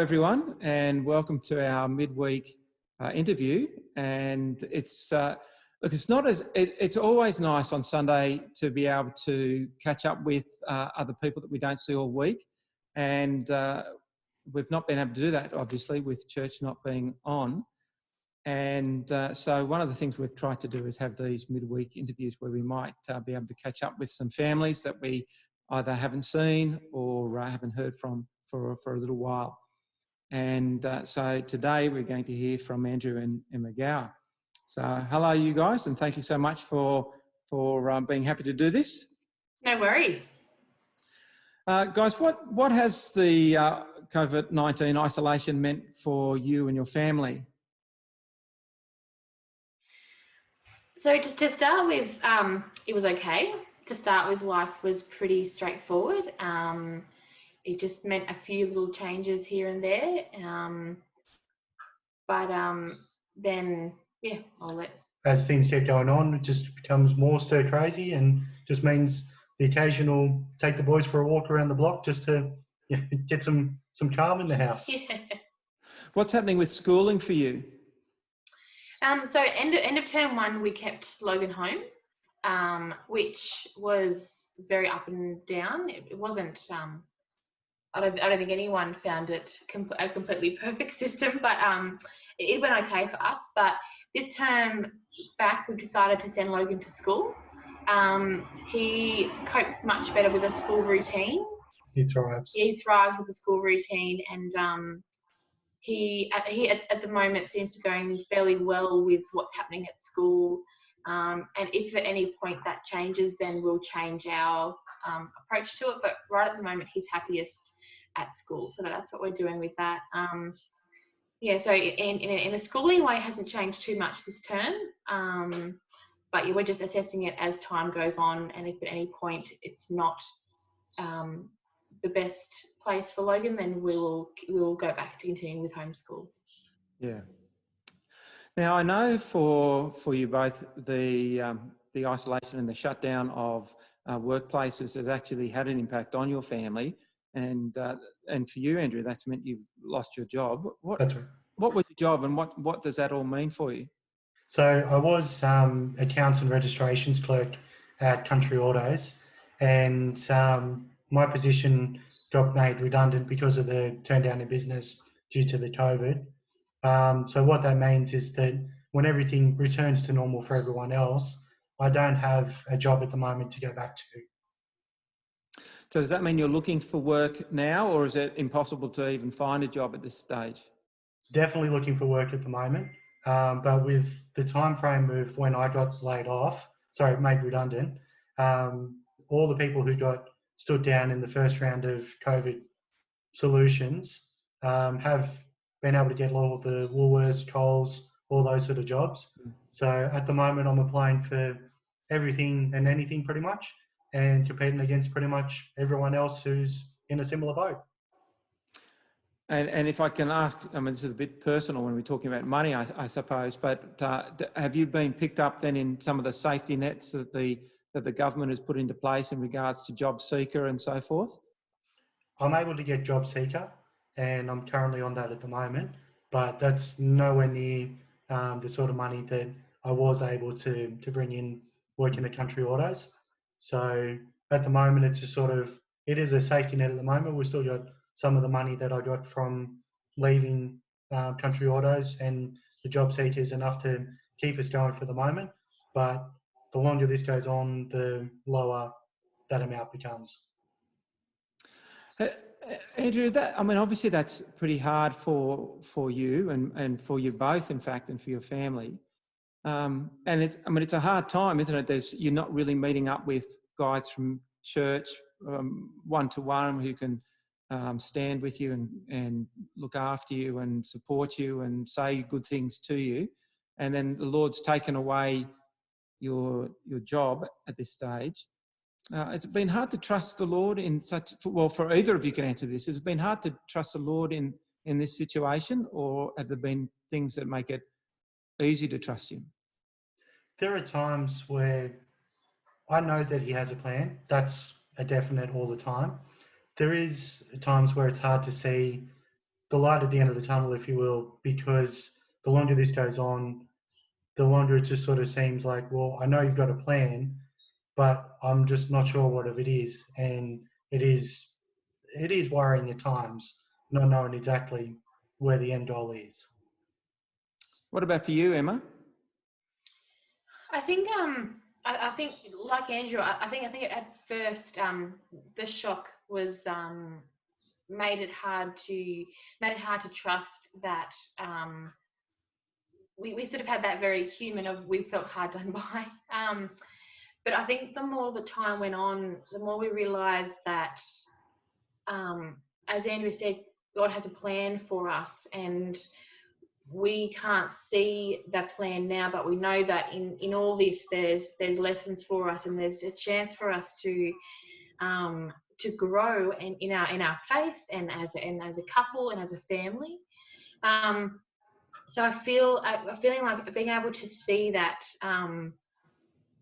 everyone, and welcome to our midweek interview. And it's it's always nice on Sunday to be able to catch up with other people that we don't see all week, and we've not been able to do that, obviously, with church not being on. And so one of the things we've tried to do is have these midweek interviews where we might be able to catch up with some families that we either haven't seen or haven't heard from for a little while. And so today we're going to hear from Andrew and McGowan. So hello, you guys, and thank you so much for being happy to do this. No worries. Guys, what has the COVID-19 isolation meant for you and your family? So just to start with, it was okay. To start with, life was pretty straightforward. It just meant a few little changes here and there. Then, yeah, I'll let... As things keep going on, it just becomes more stir crazy and just means the occasional take the boys for a walk around the block just to get some calm in the house. Yeah. What's happening with schooling for you? So end of term one, we kept Logan home, which was very up and down. It wasn't... I don't think anyone found it a completely perfect system, but it went okay for us. But this term back, we decided to send Logan to school. He copes much better with a school routine. He thrives. He thrives with the school routine, and he at the moment seems to be going fairly well with what's happening at school. And if at any point that changes, then we'll change our approach to it. But right at the moment, he's happiest at school, so that's what we're doing with that. So in a schooling way, it hasn't changed too much this term, but we're just assessing it as time goes on, and if at any point it's not the best place for Logan, then we will go back to continuing with homeschool. Yeah. Now I know for you both, the isolation and the shutdown of workplaces has actually had an impact on your family. And for you, Andrew, that's meant you've lost your job. That's right. What was your job, and what does that all mean for you? So I was accounts and registrations clerk at Country Autos, and my position got made redundant because of the turn down in business due to the COVID. So what that means is that when everything returns to normal for everyone else, I don't have a job at the moment to go back to. So does that mean you're looking for work now, or is it impossible to even find a job at this stage? Definitely looking for work at the moment, but with the time frame of when I got made redundant, all the people who got stood down in the first round of COVID solutions have been able to get all of the Woolworths, Coles, all those sort of jobs. So at the moment, I'm applying for everything and anything pretty much, and competing against pretty much everyone else who's in a similar boat. And if I can ask, I mean, this is a bit personal when we're talking about money, I suppose, but have you been picked up then in some of the safety nets that the government has put into place in regards to Job Seeker and so forth? I'm able to get Job Seeker, and I'm currently on that at the moment, but that's nowhere near the sort of money that I was able to bring in working at Country Autos. So at the moment, it's just it is a safety net at the moment. We've still got some of the money that I got from leaving Country Autos, and the Job Seeker is enough to keep us going for the moment. But the longer this goes on, the lower that amount becomes. Andrew, obviously that's pretty hard for you and for you both, in fact, and for your family. And it's a hard time, isn't it? You're not really meeting up with guys from church one-to-one who can stand with you and look after you and support you and say good things to you. And then the Lord's taken away your job at this stage. It's been hard to trust the Lord for either of you can answer this. Has it been hard to trust the Lord in this situation, or have there been things that make it easy to trust Him? There are times where I know that He has a plan. That's a definite all the time. There is times where it's hard to see the light at the end of the tunnel, if you will, because the longer this goes on, the longer it just sort of seems like, well, I know you've got a plan, but I'm just not sure what it is, and it is worrying at times, not knowing exactly where the end goal is. What about for you, Emma? I think I think like Andrew, I think at first the shock was made it hard to trust that we sort of had that very human of we felt hard done by. But I think the more the time went on, the more we realised that, as Andrew said, God has a plan for us, and we can't see that plan now, but we know that in all this there's lessons for us, and there's a chance for us to grow in our faith and as a couple and as a family. So I'm feeling like being able to see that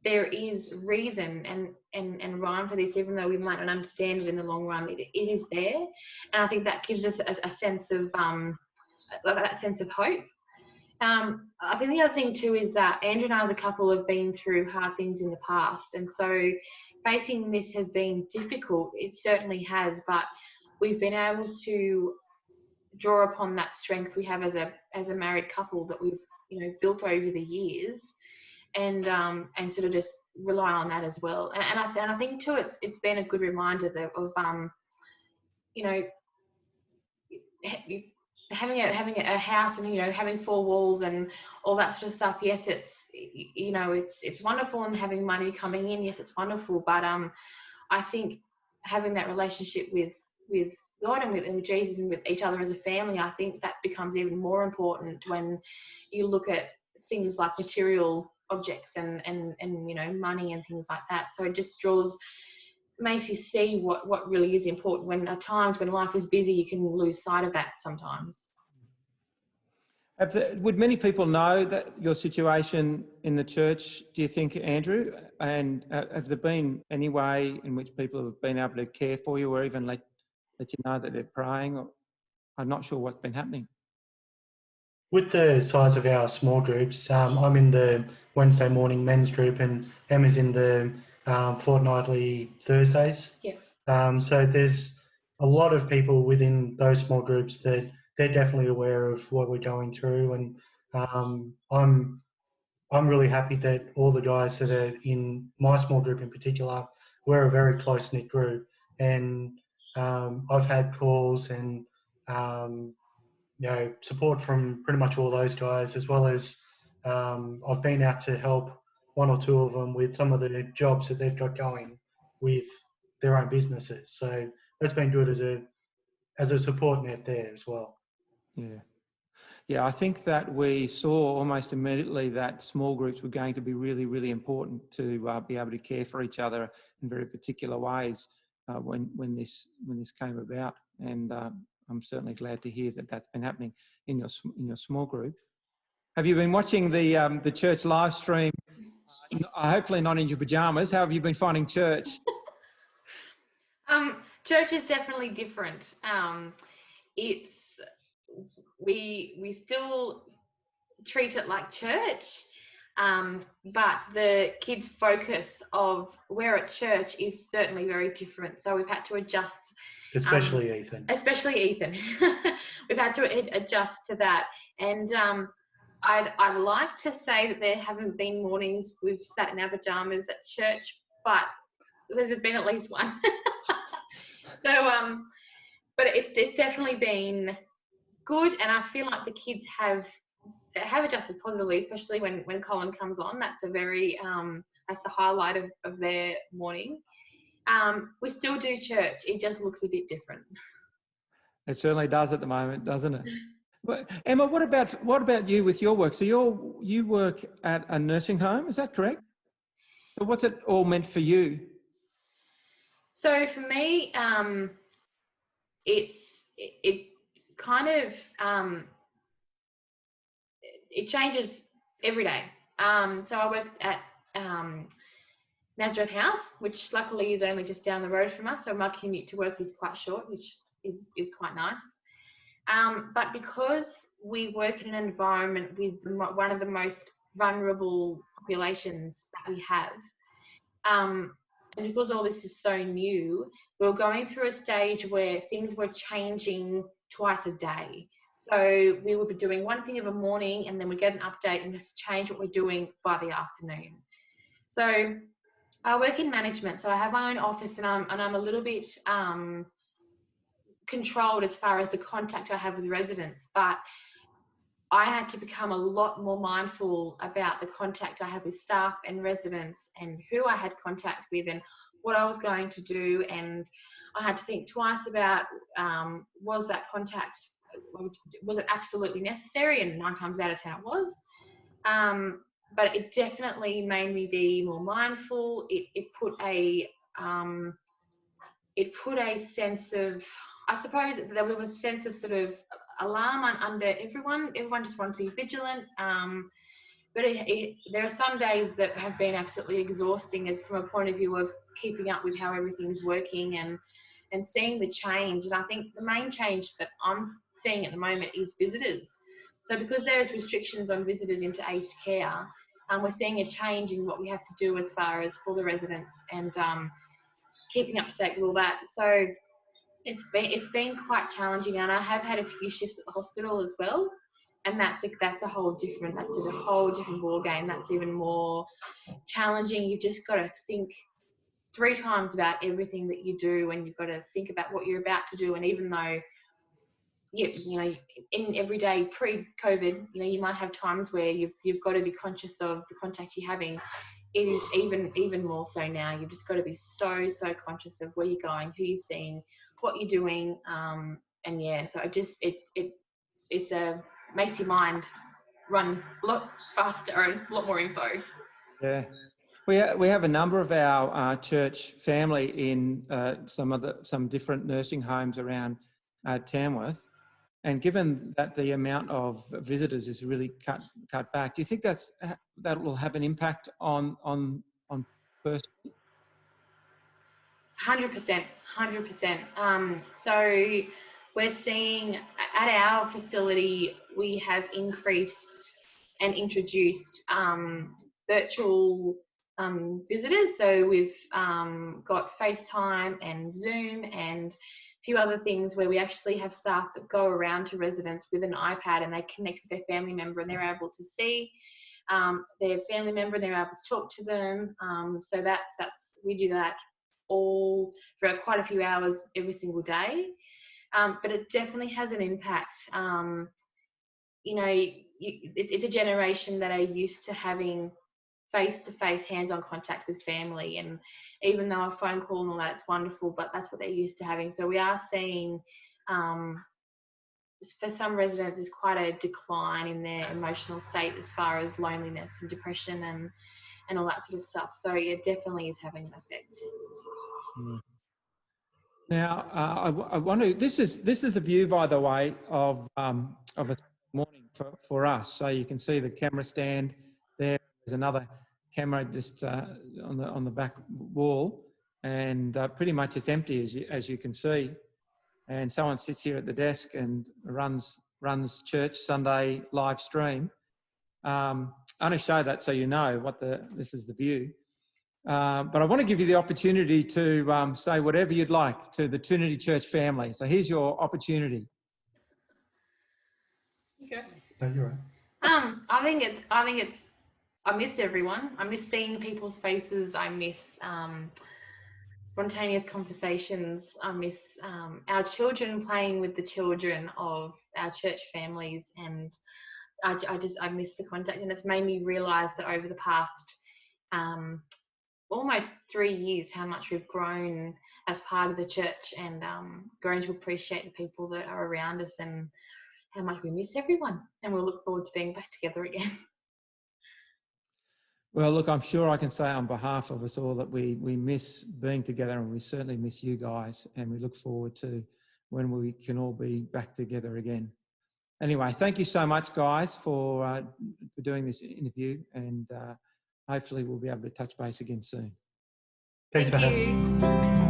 there is reason and rhyme for this, even though we might not understand it in the long run. It is there, and I think that gives us a sense of that sense of hope. I think the other thing too is that Andrew and I as a couple have been through hard things in the past, and so facing this has been difficult. It certainly has, but we've been able to draw upon that strength we have as a married couple that we've built over the years, and sort of just rely on that as well. And I think too it's been a good reminder of having a house and having four walls and all that sort of stuff. Yes, it's wonderful, and having money coming in, yes, it's wonderful, but I think having that relationship with God and with Jesus and with each other as a family, I think that becomes even more important when you look at things like material objects and money and things like that. So it just makes you see what really is important, when at times when life is busy you can lose sight of that sometimes. Would many people know that your situation in the church, do you think, Andrew? And have there been any way in which people have been able to care for you, or even let you know that they're praying? Or, I'm not sure what's been happening. With the size of our small groups, I'm in the Wednesday morning men's group, and Emma's in the fortnightly Thursdays. Yeah. So there's a lot of people within those small groups that they're definitely aware of what we're going through, and I'm really happy that all the guys that are in my small group in particular, we're a very close-knit group, and I've had calls and support from pretty much all those guys, as well as I've been out to help one or two of them with some of the jobs that they've got going with their own businesses. So that's been good as a support net there as well. Yeah, I think that we saw almost immediately that small groups were going to be really, really important to be able to care for each other in very particular ways when this came about, and I'm certainly glad to hear that that's been happening in your small group. Have you been watching the church live stream? Hopefully not in your pajamas. How have you been finding church? Church is definitely different. We still treat it like church, but the kids' focus of we're at church is certainly very different. So we've had to adjust. Especially Ethan. We've had to adjust to that. And I'd like to say that there haven't been mornings we've sat in our pajamas at church, but there's been at least one. So, but it's definitely been good, and I feel like the kids have adjusted positively, especially when Colin comes on. That's a very that's the highlight of their morning. We still do church. It just looks a bit different. It certainly does at the moment, doesn't it? But Emma, what about you with your work? So you work at a nursing home, is that correct? So what's it all meant for you? So for me, it kind of it changes every day. So I work at Nazareth House, which luckily is only just down the road from us, so my commute to work is quite short, which is quite nice. But because we work in an environment with one of the most vulnerable populations that we have, and because all this is so new, we're going through a stage where things were changing twice a day. So we would be doing one thing of a morning, and then we get an update and we have to change what we're doing by the afternoon. So I work in management, so I have my own office, and I'm a little bit controlled as far as the contact I have with residents, but I had to become a lot more mindful about the contact I had with staff and residents and who I had contact with and what I was going to do. And I had to think twice about, was that contact, was it absolutely necessary? And 9 times out of 10 it was. But it definitely made me be more mindful. It put a sense of, I suppose there was a sense of sort of alarm under everyone. Everyone just wants to be vigilant. But there are some days that have been absolutely exhausting as from a point of view of keeping up with how everything's working and seeing the change. And I think the main change that I'm seeing at the moment is visitors. So because there's restrictions on visitors into aged care, we're seeing a change in what we have to do as far as for the residents and keeping up to date with all that. So it's been quite challenging, and I have had a few shifts at the hospital as well, and that's a whole different ball game. That's even more challenging. You've just got to think 3 times about everything that you do, and you've got to think about what you're about to do. And even though in every day pre-COVID, you might have times where you've got to be conscious of the contact you're having. It is even more so now. You've just got to be so conscious of where you're going, who you're seeing, what you're doing, and yeah. So it makes your mind run a lot faster and a lot more info. Yeah, we have a number of our church family in some different nursing homes around Tamworth. And given that the amount of visitors is really cut back, do you think that will have an impact on person? 100%. So we're seeing at our facility, we have increased and introduced virtual visitors. So we've got FaceTime and Zoom and few other things where we actually have staff that go around to residents with an iPad and they connect with their family member and they're able to see their family member and they're able to talk to them. So we do that all for quite a few hours every single day. But it definitely has an impact. It's a generation that are used to having face-to-face hands-on contact with family, and even though a phone call and all that, it's wonderful, but that's what they're used to having. So we are seeing for some residents is quite a decline in their emotional state as far as loneliness and depression and all that sort of stuff. So it definitely is having an effect. Now I want to, this is the view, by the way, of a morning for us. So you can see the camera stand there. There's another camera just on the back wall, and pretty much it's empty as you can see. And someone sits here at the desk and runs church Sunday live stream. I only show that so you know this is the view. But I want to give you the opportunity to say whatever you'd like to the Trinity Church family. So here's your opportunity. Okay. No, you're right. I think it's. I miss everyone. I miss seeing people's faces. I miss spontaneous conversations. I miss our children playing with the children of our church families, and I miss the contact. And it's made me realise that over the past almost 3 years, how much we've grown as part of the church, and grown to appreciate the people that are around us, and how much we miss everyone. And we'll look forward to being back together again. Well, look, I'm sure I can say on behalf of us all that we miss being together, and we certainly miss you guys, and we look forward to when we can all be back together again. Anyway, thank you so much, guys, for doing this interview, and hopefully we'll be able to touch base again soon. Thanks for having me.